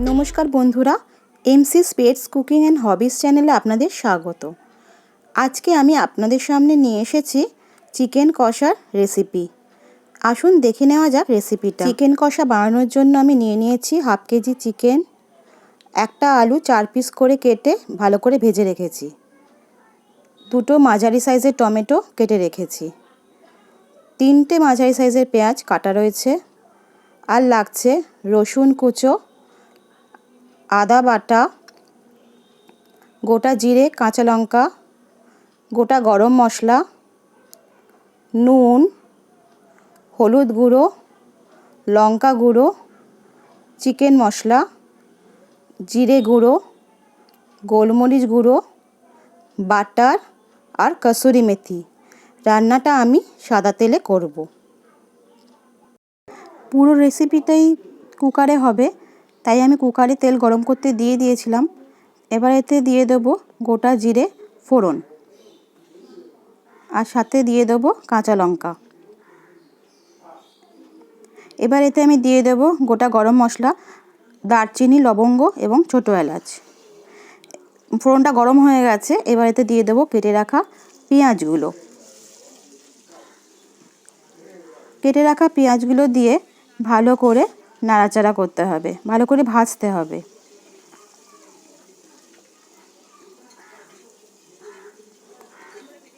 নমস্কার বন্ধুরা, MC স্পেটস cooking and হবিস চ্যানেলে আপনাদের স্বাগত। আজকে আমি আপনাদের সামনে নিয়ে এসেছি চিকেন কষার রেসিপি। আসুন দেখে নেওয়া যাক রেসিপিটা। চিকেন কষা বানানোর জন্য আমি নিয়ে নিয়েছি হাফ কেজি চিকেন, একটা আলু 4 পিস করে কেটে ভালো করে ভেজে রেখেছি, দুটো মাঝারি সাইজের টমেটো কেটে রেখেছি, 3টে মাঝারি সাইজের পেঁয়াজ কাটা রয়েছে, আর লাগছে রসুন কুচো, আদা বাটা, গোটা জিরে, কাঁচা লঙ্কা, গোটা গরম মশলা, নুন, হলুদ গুঁড়ো, লঙ্কা গুঁড়ো, চিকেন মশলা, জিরে গুঁড়ো, গোলমরিচ গুঁড়ো, বাটার আর কসুরি মেথি। রান্নাটা আমি সাদা তেলে করব। পুরো রেসিপিটাই কুকারে হবে, তাই আমি কুকারে তেল গরম করতে দিয়ে দিয়েছিলাম। এবার এতে দিয়ে দেবো গোটা জিরে ফোড়ন, আর সাথে দিয়ে দেবো কাঁচা লঙ্কা। এবার এতে আমি দিয়ে দেবো গোটা গরম মশলা, দারচিনি, লবঙ্গ এবং ছোটো এলাচ। ফোড়নটা গরম হয়ে গেছে, এবার এতে দিয়ে দেবো কেটে রাখা পেঁয়াজগুলো। কেটে রাখা পেঁয়াজগুলো দিয়ে ভালো করে নাড়াচাড়া করতে হবে, ভালো করে ভাজতে হবে।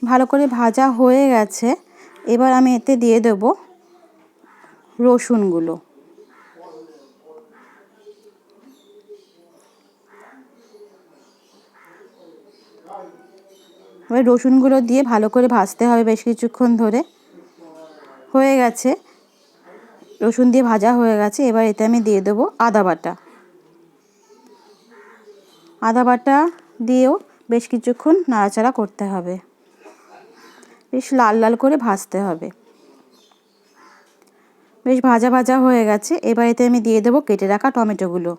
ভালো করে ভাজা হয়ে গেছে, এবার আমি এতে দিয়ে দেব রসুনগুলো। এবার রসুনগুলো দিয়ে ভালো করে ভাজতে হবে বেশ কিছুক্ষণ ধরে। হয়ে গেছে, রসুন দিয়ে ভাজা হয়ে গেছে, এবার এতে আমি দিয়ে দেবো আদা বাটা। আদা বাটা দিয়েও বেশ কিছুক্ষণ নাড়াচাড়া করতে হবে, বেশ লাল লাল করে ভাজতে হবে। বেশ ভাজা ভাজা হয়ে গেছে, এবার এতে আমি দিয়ে দেবো কেটে রাখা টমেটোগুলো।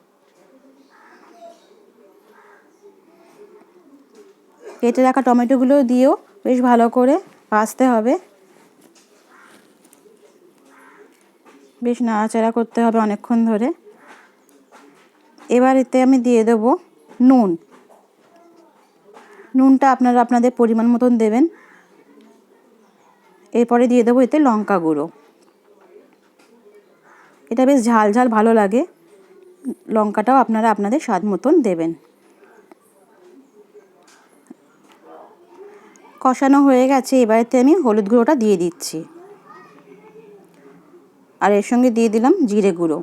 কেটে রাখা টমেটোগুলো দিয়েও বেশ ভালো করে ভাজতে হবে, বেশ নাড়াচাড়া করতে হবে অনেকক্ষণ ধরে। এবার এতে আমি দিয়ে দেবো নুন। নুনটা আপনারা আপনাদের পরিমাণ মতন দেবেন। এরপরে দিয়ে দেবো এতে লঙ্কা গুঁড়ো। এটা বেশ ঝাল ঝাল ভালো লাগে, লঙ্কাটাও আপনারা আপনাদের স্বাদ মতন দেবেন। কষানো হয়ে গেছে, এবার এতে আমি হলুদ গুঁড়োটা দিয়ে দিচ্ছি, আর এর সঙ্গে দিয়ে দিলাম জিরে গুঁড়ো।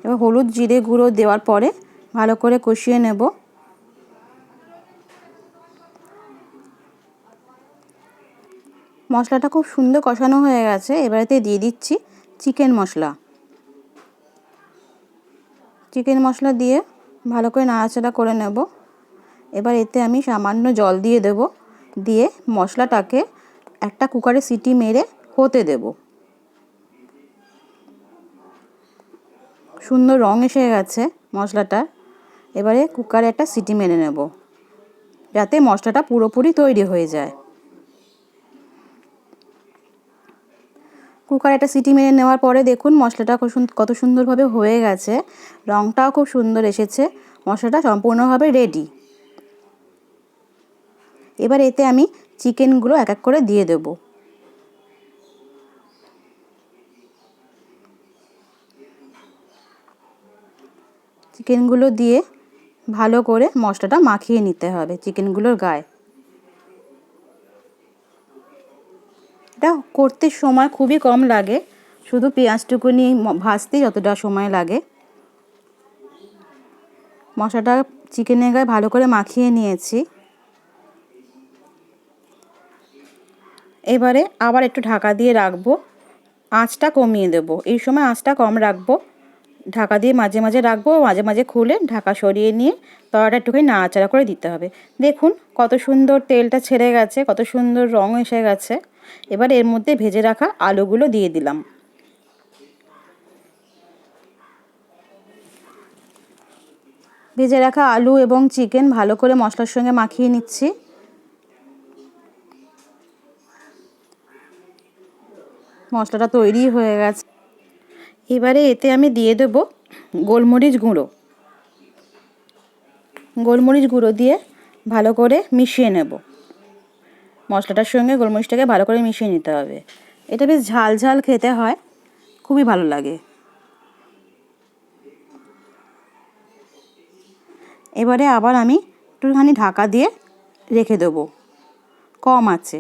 এবার হলুদ জিরে গুঁড়ো দেওয়ার পরে ভালো করে কষিয়ে নেব। মশলাটা খুব সুন্দর কষানো হয়ে গেছে, এবার এতে দিয়ে দিচ্ছি চিকেন মশলা। চিকেন মশলা দিয়ে ভালো করে নাড়াচাড়া করে নেব। এবার এতে আমি সামান্য জল দিয়ে দেব, দিয়ে মশলাটাকে একটা কুকারে সিটি মেরে হতে দেব। সুন্দর রং এসে গেছে মশলাটার, এবারে কুকারে একটা সিটি মেরে নেব যাতে মশলাটা পুরোপুরি তৈরি হয়ে যায়। কুকারে একটা সিটি মেরে নেওয়ার পরে দেখুন মশলাটা কত সুন্দরভাবে হয়ে গেছে, রংটাও খুব সুন্দর এসেছে, মশলাটা সম্পূর্ণভাবে রেডি। এবার এতে আমি চিকেনগুলো এক এক করে দিয়ে দেব। চিকেনগুলো দিয়ে ভালো করে মশলাটা মাখিয়ে নিতে হবে চিকেনগুলোর গায়ে। এটা করতে সময় খুবই কম লাগে, শুধু পেঁয়াজটুকুনি ভাজতে যতটা সময় লাগে। মশলাটা চিকেনের গায়ে ভালো করে মাখিয়ে নিয়েছি। এবারে আবার একটু ঢাকা দিয়ে রাখবো, আঁচটা কমিয়ে দেব। এই সময় আঁচটা কম রাখবো, ঢাকা দিয়ে মাঝে মাঝে রাখবো, মাঝে মাঝে খুলে ঢাকা সরিয়ে নিয়ে তলাটা একটুখানি নাড়াচাড়া করে দিতে হবে। দেখুন কত সুন্দর তেলটা ছেড়ে গেছে, কত সুন্দর রং এসে গেছে। এবার এর মধ্যে ভেজে রাখা আলুগুলো দিয়ে দিলাম। ভেজে রাখা আলু এবং চিকেন ভালো করে মশলার সঙ্গে মাখিয়ে নিচ্ছি। মশলাটা তৈরি হয়ে গেছে। এবারে এতে আমি দিয়ে দেবো গোলমরিচ গুঁড়ো। গোলমরিচ গুঁড়ো দিয়ে ভালো করে মিশিয়ে নেব। মশলাটার সঙ্গে গোলমরিচটাকে ভালো করে মিশিয়ে নিতে হবে। এটা বেশ ঝাল ঝাল খেতে হয়, খুবই ভালো লাগে। এবারে আবার আমি একটুখানি ঢাকা দিয়ে রেখে দেবো কম আঁচে।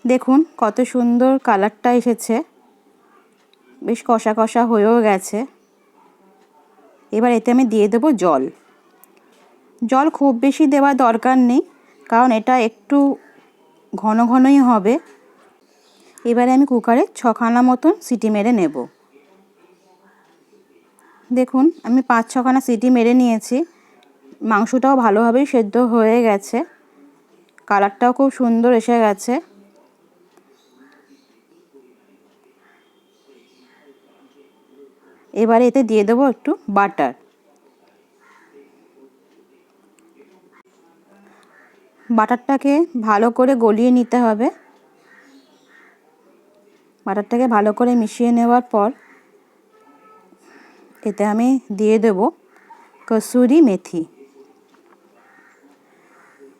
দেখুন কত সুন্দর কালারটা এসেছে, বেশ কষা কষা হয়েও গেছে। এবার এতে আমি দিয়ে দেবো জল। জল খুব বেশি দেওয়ার দরকার নেই, কারণ এটা একটু ঘন ঘনই হবে। এবারে আমি কুকারে 6খানা মতন সিটি মেরে নেব। দেখুন আমি 5-6খানা সিটি মেরে নিয়েছি। মাংসটাও ভালোভাবেই সেদ্ধ হয়ে গেছে, কালারটাও খুব সুন্দর এসে গেছে। এবারে এতে দিয়ে দেবো একটু বাটার। বাটারটাকে ভালো করে গলিয়ে নিতে হবে। বাটারটাকে ভালো করে মিশিয়ে নেওয়ার পর এতে আমি দিয়ে দেব কসুরি মেথি।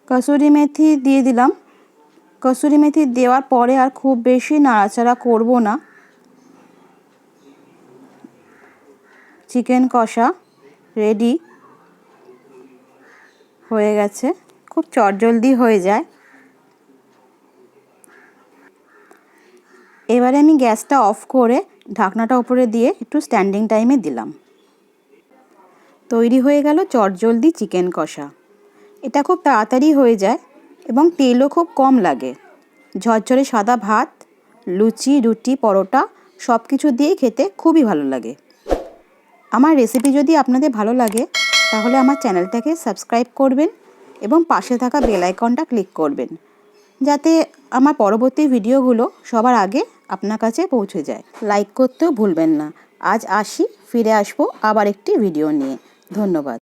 কসুরি মেথি দিয়ে দিলাম। কসুরি মেথি দেওয়ার পরে আর খুব বেশি নাড়াচাড়া করব না। চিকেন কষা রেডি হয়ে গেছে, খুব চটজলদি হয়ে যায়। এবারে আমি গ্যাসটা অফ করে ঢাকনাটা উপরে দিয়ে একটু স্ট্যান্ডিং টাইমে দিলাম। তৈরি হয়ে গেল চটজলদি চিকেন কষা। এটা খুব তাড়াতাড়ি হয়ে যায় এবং তেলও খুব কম লাগে। ঝরঝরে সাদা ভাত, লুচি, রুটি, পরোটা সব কিছু দিয়েই খেতে খুবই ভালো লাগে। আমার রেসিপি যদি আপনাদের ভালো লাগে তাহলে আমার চ্যানেলটাকে সাবস্ক্রাইব করবেন এবং পাশে থাকা বেল আইকনটা ক্লিক করবেন, যাতে আমার পরবর্তী ভিডিওগুলো সবার আগে আপনার কাছে পৌঁছে যায়। লাইক করতেও ভুলবেন না। আজ আসি, ফিরে আসবো আবার একটি ভিডিও নিয়ে। ধন্যবাদ।